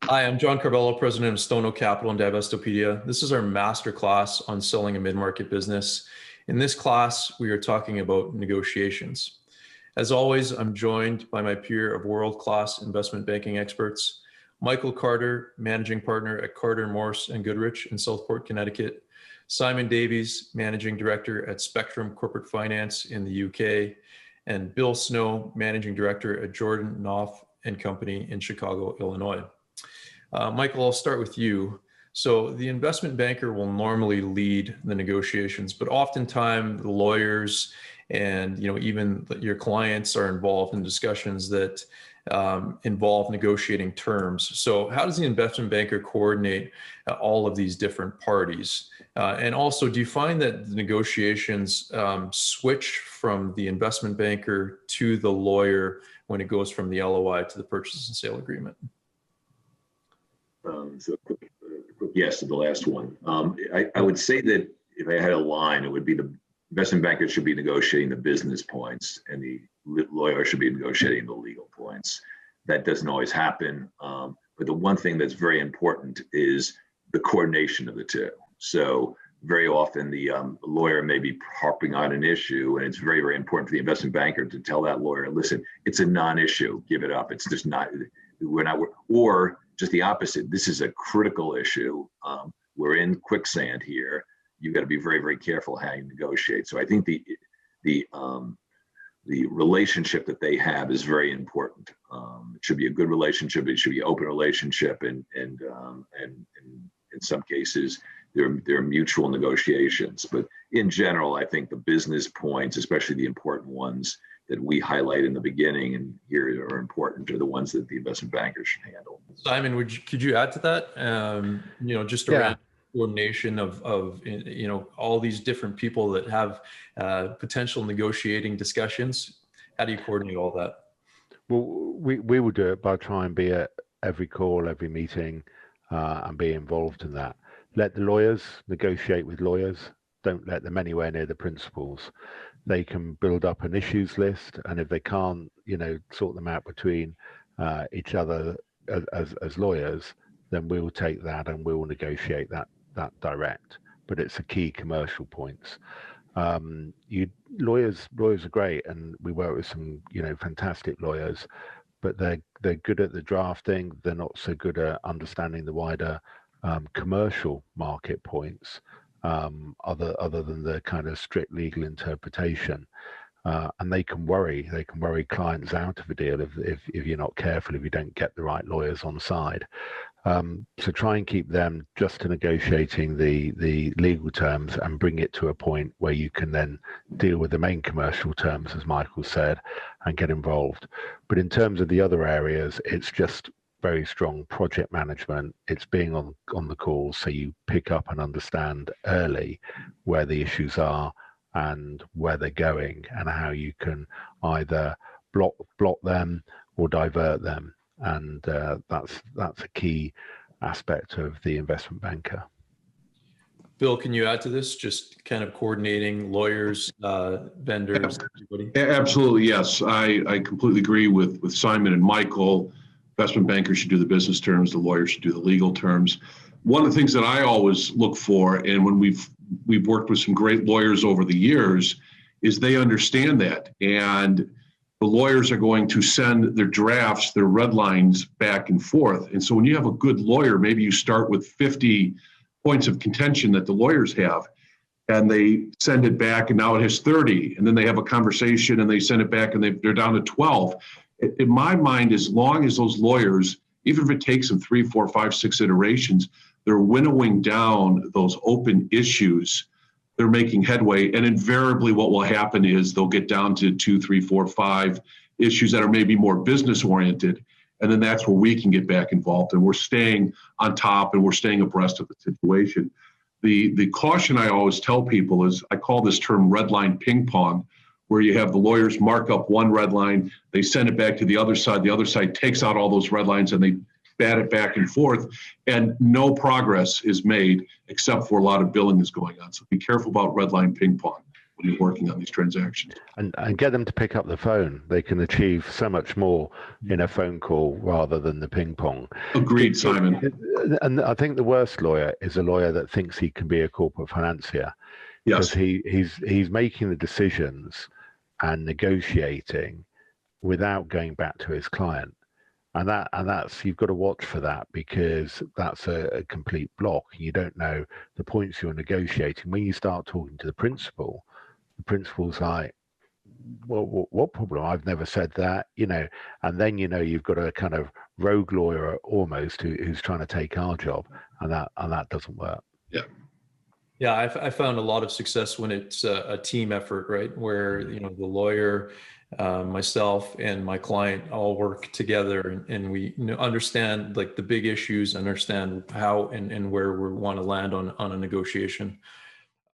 Hi, I'm John Carvello, president of Stono Capital and Divestopedia. This is our masterclass on selling a mid-market business. In this class, we are talking about negotiations. As always, I'm joined by my peer of world-class investment banking experts, Michael Carter, managing partner at Carter, Morse & Goodrich in Southport, Connecticut, Simon Davies, managing director at Spectrum Corporate Finance in the UK, and Bill Snow, managing director at Jordan Knopf & Company in Chicago, Illinois. Michael, I'll start with you. So the investment banker will normally lead the negotiations, but oftentimes the lawyers and even your clients are involved in discussions that involve negotiating terms. So how does the investment banker coordinate all of these different parties? And also, do you find that the negotiations switch from the investment banker to the lawyer when it goes from the LOI to the purchase and sale agreement? So quick yes to the last one. I would say that if I had a line, it would be the investment banker should be negotiating the business points and the lawyer should be negotiating the legal points. That doesn't always happen. But the one thing that's very important is the coordination of the two. So very often the lawyer may be harping on an issue, and it's very, very important for the investment banker to tell that lawyer, listen, it's a non-issue, give it up. It's just not, or just the opposite. This is a critical issue. We're in quicksand here. You've got to be very, very careful how you negotiate. So I think the relationship that they have is very important. It should be a good relationship. It should be an open relationship, and in some cases there are mutual negotiations. But in general, I think the business points, especially the important ones that we highlight in the beginning and here are important, are the ones that the investment bankers should handle. Simon, could you add to that? Just around coordination of all these different people that have potential negotiating discussions. How do you coordinate all that? Well, we will do it by trying to be at every call, every meeting, and be involved in that. Let the lawyers negotiate with lawyers. Don't let them anywhere near the principals. They can build up an issues list, and if they can't, sort them out between each other as lawyers, then we will take that and we will negotiate that direct. But it's a key commercial points. Lawyers are great, and we work with some fantastic lawyers, but they're good at the drafting. They're not so good at understanding the wider commercial market points, other than the kind of strict legal interpretation. And they can worry clients out of a deal if you're not careful, if you don't get the right lawyers on side. So try and keep them just to negotiating the legal terms and bring it to a point where you can then deal with the main commercial terms, as Michael said, and get involved. But in terms of the other areas, it's just very strong project management. It's being on the calls, so you pick up and understand early where the issues are and where they're going, and how you can either block them or divert them. And that's a key aspect of the investment banker. Bill, can you add to this? Just kind of coordinating lawyers, vendors, everybody? Absolutely, yes. I completely agree with Simon and Michael. Investment bankers should do the business terms. The lawyers should do the legal terms. One of the things that I always look for, and when we've worked with some great lawyers over the years, is they understand that. And the lawyers are going to send their drafts, their red lines back and forth. And so when you have a good lawyer, maybe you start with 50 points of contention that the lawyers have, and they send it back, and now it has 30. And then they have a conversation and they send it back and they're down to 12. In my mind, as long as those lawyers, even if it takes them 3, 4, 5, 6 iterations, they're winnowing down those open issues, they're making headway. And invariably what will happen is they'll get down to 2, 3, 4, 5 issues that are maybe more business oriented. And then that's where we can get back involved, and we're staying on top and we're staying abreast of the situation. The caution I always tell people is, I call this term red line ping pong, where you have the lawyers mark up one red line, they send it back to the other side takes out all those red lines, and they bat it back and forth, and no progress is made except for a lot of billing is going on. So be careful about red line ping pong when you're working on these transactions. And get them to pick up the phone. They can achieve so much more in a phone call rather than the ping pong. Agreed, Simon. And I think the worst lawyer is a lawyer that thinks he can be a corporate financier, because he's making the decisions and negotiating without going back to his client. And that's you've got to watch for that, because that's a complete block. You don't know the points you're negotiating. When you start talking to the principal's like, well, what problem? I've never said that, and then you've got a kind of rogue lawyer almost who's trying to take our job, and that doesn't work. Yeah, I found a lot of success when it's a team effort, right? Where the lawyer, myself, and my client all work together, and we understand like the big issues, understand how and where we want to land on a negotiation.